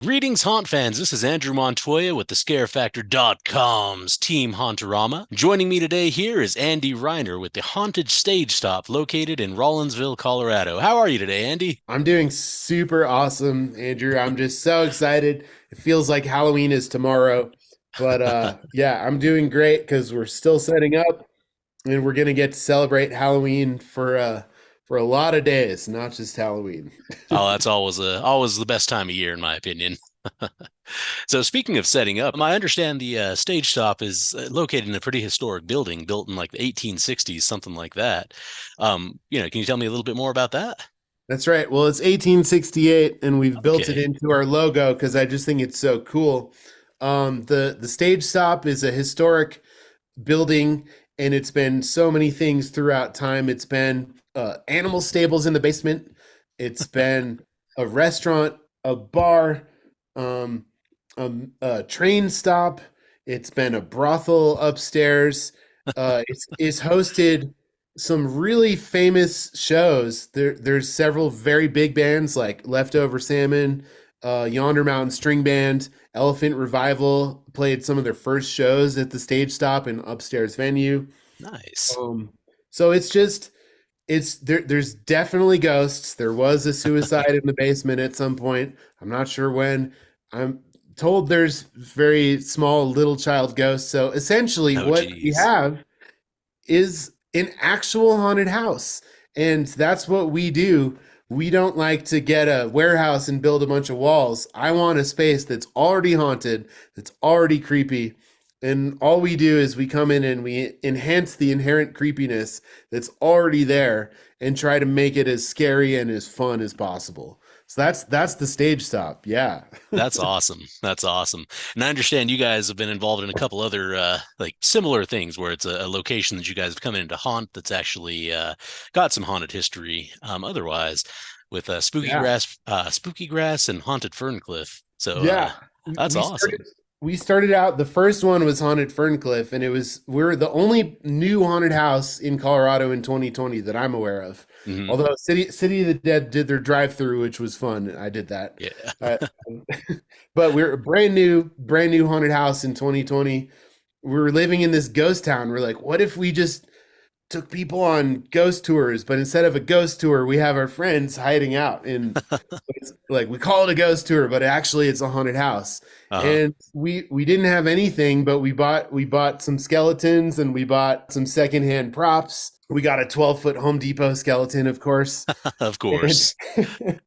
Greetings, Haunt fans. This is Andrew Montoya with the ScareFactor.com's Team Hauntarama. Joining me today here is Andy Reiner with the Haunted Stage Stop located in Rollinsville, Colorado. How are you today, Andy? I'm doing super awesome, Andrew. I'm just so excited. It feels like Halloween is tomorrow. But yeah, I'm doing great because we're still setting up and we're gonna get to celebrate Halloween for a lot of days, not just Halloween. Oh, that's always the best time of year, in my opinion. So, speaking of setting up, I understand the stage stop is located in a pretty historic building built in like the 1860s, something like that. Can you tell me a little bit more about that? That's right. Well, it's 1868 and we've built it Okay. into our logo because I just think it's so cool. The stage stop is a historic building and it's been so many things throughout time. It's been animal stables in the basement. It's been a restaurant, a bar, um, a train stop. It's been a brothel upstairs. It's hosted some really famous shows. There's several very big bands like Leftover Salmon, Yonder Mountain String Band, Elephant Revival played some of their first shows at the stage stop and upstairs venue. Nice. Um, so it's there's definitely ghosts. There was a suicide in the basement at some point. I'm not sure when. I'm told there's very small little child ghosts. So essentially Oh, what we geez. have is an actual haunted house. And that's what we do. We don't like to get a warehouse and build a bunch of walls. I want a space that's already haunted, that's already creepy. And all we do is we come in and we enhance the inherent creepiness that's already there and try to make it as scary and as fun as possible. So that's the stage stop. Yeah. That's awesome. That's awesome. And I understand you guys have been involved in a couple other like similar things where it's a location that you guys have come in to haunt that's actually got some haunted history otherwise with Yeah. Spooky Grass and Haunted Ferncliff. So Yeah, that's we awesome. started out. The first one was Haunted Ferncliff, and we're the only new haunted house in Colorado in 2020 that I'm aware of. Hmm. Although City of the Dead did their drive-through, which was fun. I did that. Yeah. Uh, but we're a brand new haunted house in 2020. We were living in this ghost town. We're like, what if we just took people on ghost tours, but instead of a ghost tour, we have our friends hiding out in it's like we call it a ghost tour, but actually it's a haunted house. Uh-huh. And we didn't have anything, but we bought some skeletons and we bought some secondhand props. We got a 12-foot Home Depot skeleton, of course, Of and course.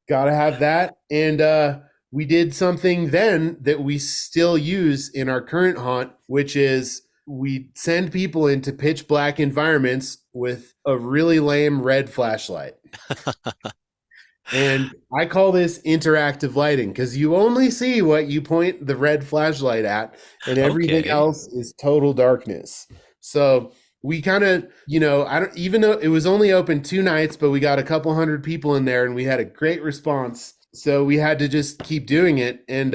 gotta have that. And we did something then that we still use in our current haunt, which is we send people into pitch black environments with a really lame red flashlight. And I call this interactive lighting because you only see what you point the red flashlight at, and everything Okay. else is total darkness. So we kind of, I don't even though it was only open 2 nights, but we got a couple hundred people in there and we had a great response. So we had to just keep doing it. And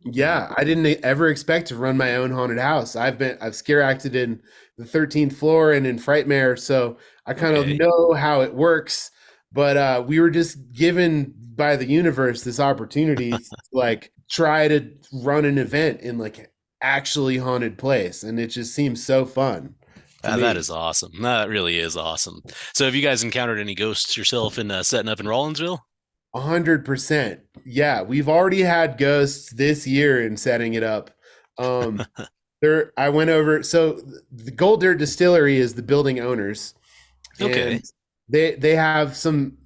yeah, I didn't ever expect to run my own haunted house. I've scare acted in the 13th floor and in Frightmare, so I kind of Okay. know how it works, but we were just given by the universe this opportunity to like try to run an event in like actually haunted place, and it just seems so fun to That me. is awesome. That really is awesome. So have you guys encountered any ghosts yourself in setting up in Rollinsville? 100%. Yeah, we've already had ghosts this year in setting it up. Um, there, I went over. So the Gold Dirt Distillery is the building owners, Okay. and they have some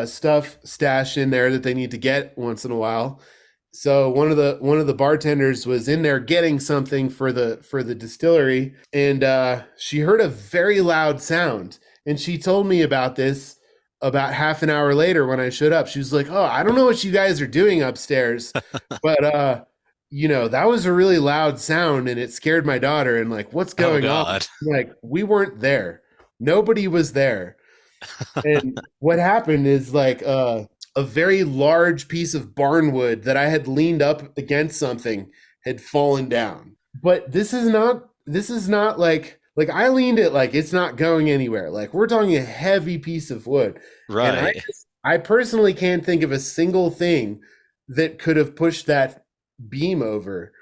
stuff stashed in there that they need to get once in a while. So one of the bartenders was in there getting something for the distillery, and she heard a very loud sound, and she told me about this about half an hour later when I showed up. She was like, "Oh, I don't know what you guys are doing upstairs, but that was a really loud sound and it scared my daughter, and like, what's Oh going on?" God. Like, we weren't there. Nobody was there. And what happened is like a very large piece of barnwood that I had leaned up against something had fallen down. But this is not like I leaned it like it's not going anywhere. Like, we're talking a heavy piece of wood. And I Right. just I personally can't think of a single thing that could have pushed that beam over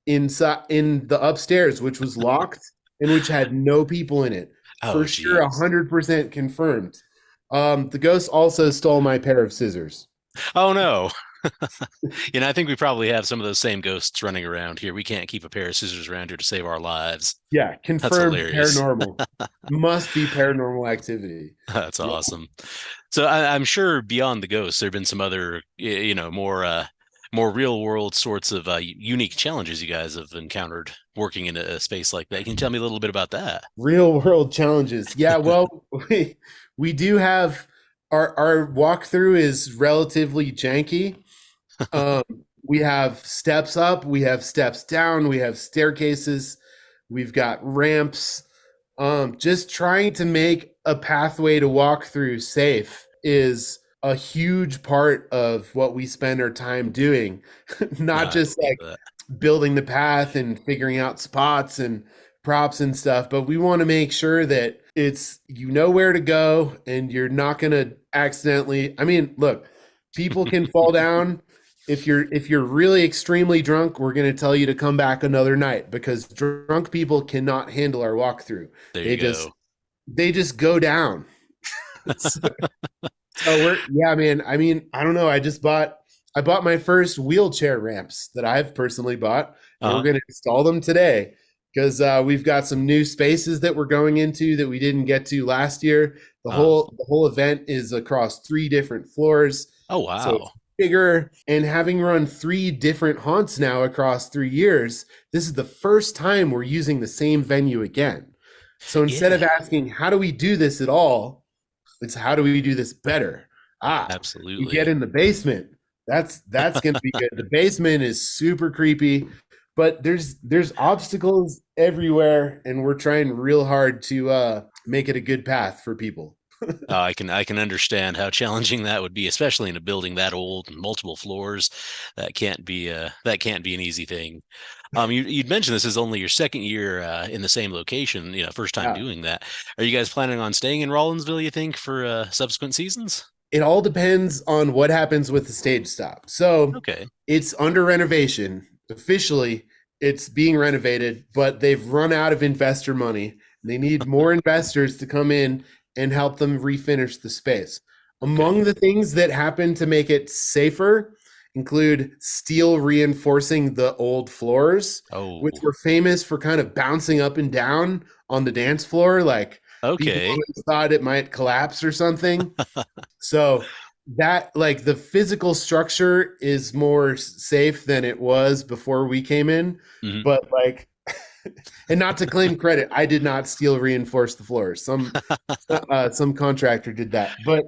inside in the upstairs, which was locked and which had no people in it. For Oh, sure, geez. 100% confirmed. The ghost also stole my pair of scissors. Oh no. I think we probably have some of those same ghosts running around here. We can't keep a pair of scissors around here to save our lives. Yeah, That's confirmed hilarious. paranormal. Must be paranormal activity. That's Yeah. awesome. So I'm sure beyond the ghosts, there have been some other, more real world sorts of unique challenges you guys have encountered working in a space like that. Can you tell me a little bit about that? Real world challenges. Yeah, well, we do have our walkthrough is relatively janky. Um, we have steps up, we have steps down, we have staircases, we've got ramps. Just trying to make a pathway to walk through safe is a huge part of what we spend our time doing. No, Not I just believe like that. building the path and figuring out spots and props and stuff, but we want to make sure that it's you know where to go and you're not going to accidentally. I mean, look, people can fall down. If you're really extremely drunk, we're going to tell you to come back another night because drunk people cannot handle our walkthrough. There They you just go. they just go down. So we're yeah, man. I mean, I don't know. I bought my first wheelchair ramps that I've personally bought, and we're Uh-huh. going to install them today because we've got some new spaces that we're going into that we didn't get to last year. The Uh, whole event is across 3 different floors, oh so it's wow. bigger. And having run 3 different haunts now across 3 years, this is the first time we're using the same venue again. So instead of Yeah, asking how do we do this at all, it's how do we do this better? We get absolutely. in the basement. That's going to be good. The basement is super creepy, but there's obstacles everywhere, and we're trying real hard to make it a good path for people. I can understand how challenging that would be, especially in a building that old and multiple floors. That can't be an easy thing. You'd mentioned this is only your second year in the same location, first time Yeah. doing that. Are you guys planning on staying in Rollinsville, you think, for subsequent seasons? It all depends on what happens with the stage stop. So Okay. it's under renovation. Officially, it's being renovated, but they've run out of investor money. They need more investors to come in and help them refinish the space. Okay. Among the things that happen to make it safer include steel reinforcing the old floors, which Oh, were famous for kind of bouncing up and down on the dance floor. Like people okay. always thought it might collapse or something. So that like the physical structure is more safe than it was before we came in, Mhm. but like and not to claim credit, I did not steel reinforce the floors. Some contractor did that. But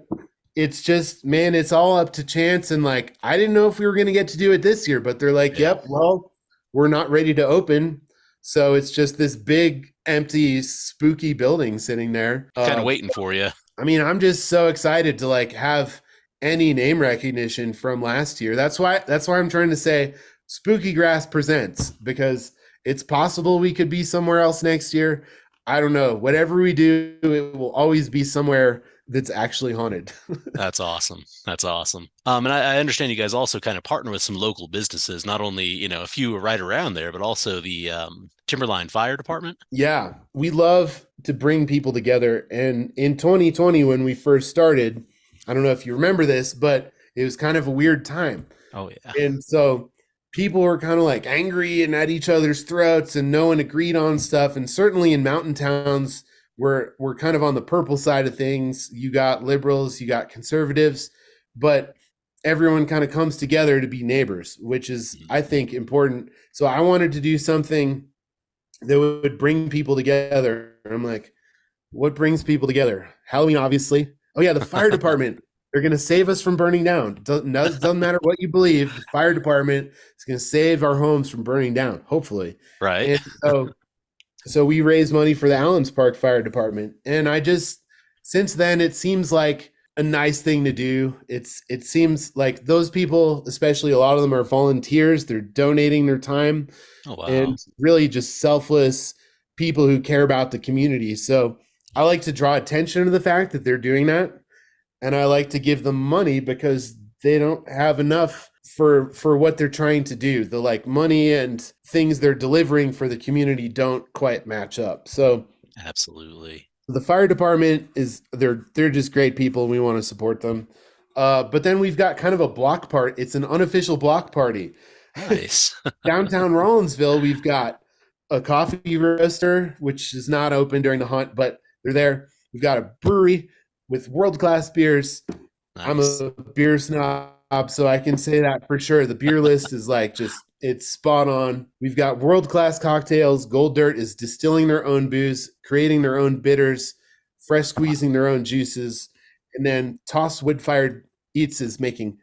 it's just man, it's all up to chance and like I didn't know if we were going to get to do it this year, but they're like, Yeah. "Yep, well, we're not ready to open." So it's just this big empty spooky building sitting there. Kind of waiting for you. I mean, I'm just so excited to like have any name recognition from last year. That's why I'm trying to say Spooky Grass presents because it's possible we could be somewhere else next year. I don't know. Whatever we do, it will always be somewhere that's actually haunted. That's awesome. That's awesome. And I understand you guys also kind of partner with some local businesses, not only, a few right around there, but also the Timberline Fire Department. Yeah, we love to bring people together. And in 2020, when we first started, I don't know if you remember this, but it was kind of a weird time. Oh yeah. And so people were kind of like angry and at each other's throats, and no one agreed on stuff. And certainly in mountain towns, we're kind of on the purple side of things. You got liberals, you got conservatives, but everyone kind of comes together to be neighbors, which is, Mhm. I think, important. So I wanted to do something that would bring people together. And I'm like, what brings people together? Halloween, obviously. Oh yeah, the fire department. They're going to save us from burning down. Doesn't matter what you believe. The fire department is going to save our homes from burning down, hopefully. Right. And so we raise money for the Allens Park Fire Department, and I just since then it seems like a nice thing to do. It seems like those people, especially a lot of them, are volunteers. They're donating their time Oh wow. and really just selfless people who care about the community. So I like to draw attention to the fact that they're doing that. And I like to give them money because they don't have enough for what they're trying to do. The like money and things they're delivering for the community don't quite match up. So Absolutely. the fire department is they're just great people and we want to support them. But then we've got kind of a block part. It's an unofficial block party. Nice. Downtown Rollinsville, we've got a coffee roaster, which is not open during the hunt, but they're there. We've got a brewery with world class beers. I'm Nice. a beer snob, so I can say that for sure. The beer list is like just it's spot on. We've got world class cocktails. Gold Dirt is distilling their own booze, creating their own bitters, fresh squeezing their own juices, and then Toss Wood Fired Eats is making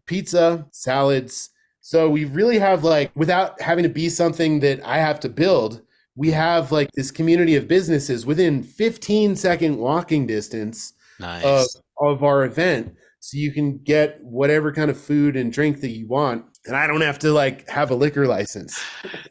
pizza, salads. So we really have like without having to be something that I have to build. We Mhm. have like this community of businesses within 15-second walking distance of Nice. of our event, so you can get whatever kind of food and drink that you want, and I don't have to like have a liquor license.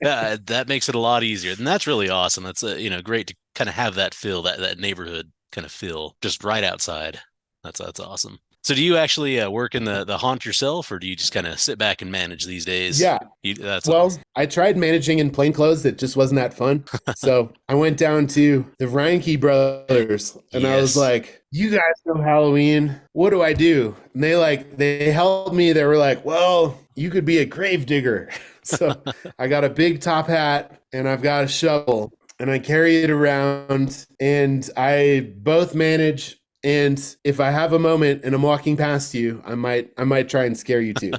That makes it a lot easier. And that's really awesome. That's great to kind of have that feel, that neighborhood kind of feel just right outside. That's awesome. So do you actually work in the haunt yourself, or do you just kind of sit back and manage these days? Yeah, That's well, awesome. I tried managing in plain clothes. It just wasn't that fun. So I went down to the Reinke brothers and I was Yes. like, you guys know Halloween. What do I do? And they helped me. They were like, well, you could be a grave digger. So I got a big top hat and I've got a shovel and I carry it around and I both manage. And if I have a moment and I'm walking past you, I might try and scare you too.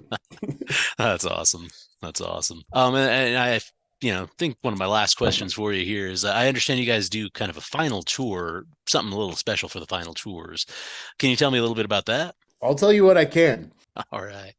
That's awesome. That's awesome. And I, think one of my last questions for you here is I understand you guys do kind of a final tour, something a little special for the final tours. Can you tell me a little bit about that? I'll tell you what I can. All right.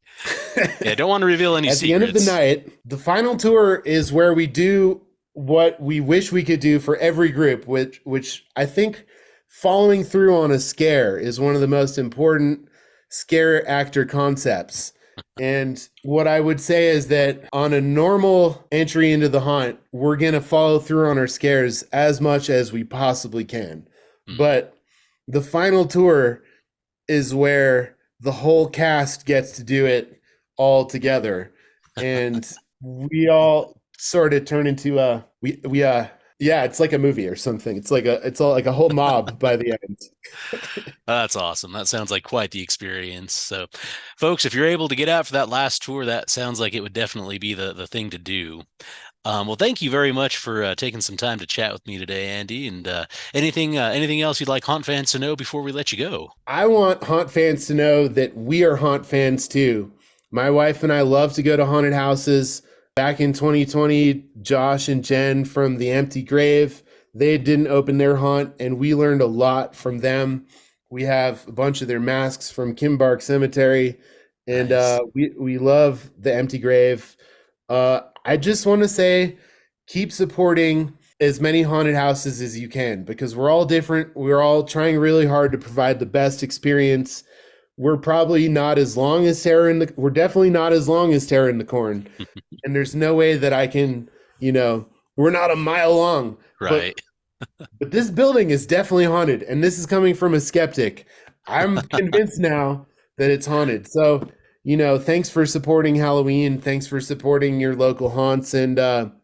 Yeah, don't want to reveal any At the end of the secrets. night, the final tour is where we do what we wish we could do for every group, which I think following through on a scare is one of the most important scare actor concepts. And what I would say is that on a normal entry into the haunt, we're going to follow through on our scares as much as we possibly can. Hmm. But the final tour is where the whole cast gets to do it all together, and we all sort of turn into a yeah, it's like a movie or something. It's all like a whole mob by the end. That's awesome. That sounds like quite the experience. So, folks, if you're able to get out for that last tour, that sounds like it would definitely be the thing to do. Well, thank you very much for taking some time to chat with me today, Andy. And anything else you'd like haunt fans to know before we let you go? I want haunt fans to know that we are haunt fans too. My wife and I love to go to haunted houses. Back in 2020, Josh and Jen from The Empty Grave, they didn't open their haunt, and we learned a lot from them. We have a bunch of their masks from Kimbark Cemetery, and Nice. we love The Empty Grave. I just want to say, keep supporting as many haunted houses as you can because we're all different. We're all trying really hard to provide the best experience. We're probably not as long as Terror in the. We're definitely not as long as Terror in the Corn, and there's no way that I can. We're not a mile long, but Right. but this building is definitely haunted, and this is coming from a skeptic. I'm convinced now that it's haunted. So, thanks for supporting Halloween. Thanks for supporting your local haunts. And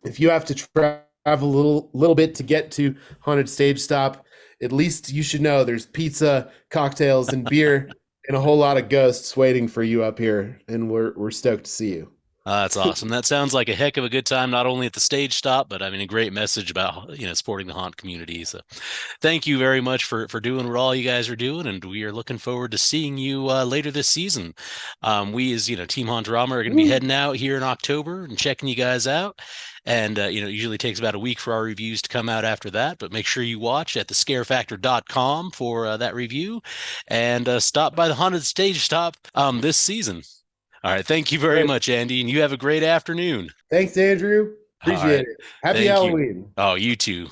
if you have to travel a little bit to get to Haunted Stage Stop, at least you should know there's pizza, cocktails, and beer, and a whole lot of ghosts waiting for you up here. And we're stoked to see you. That's awesome. That sounds like a heck of a good time, not only at the stage stop, but I mean, a great message about, supporting the haunt community. So thank you very much for doing what all you guys are doing. And we are looking forward to seeing you later this season. We as, Team Hauntarama are going to be Woo. heading out here in October and checking you guys out. And, it usually takes about a week for our reviews to come out after that. But make sure you watch at thescarefactor.com for that review and stop by the haunted stage stop this season. All right. Thank you very Great. much, Andy. And you have a great afternoon. Thanks, Andrew. All Appreciate right. it. Happy Thank you. Halloween. Oh, you too.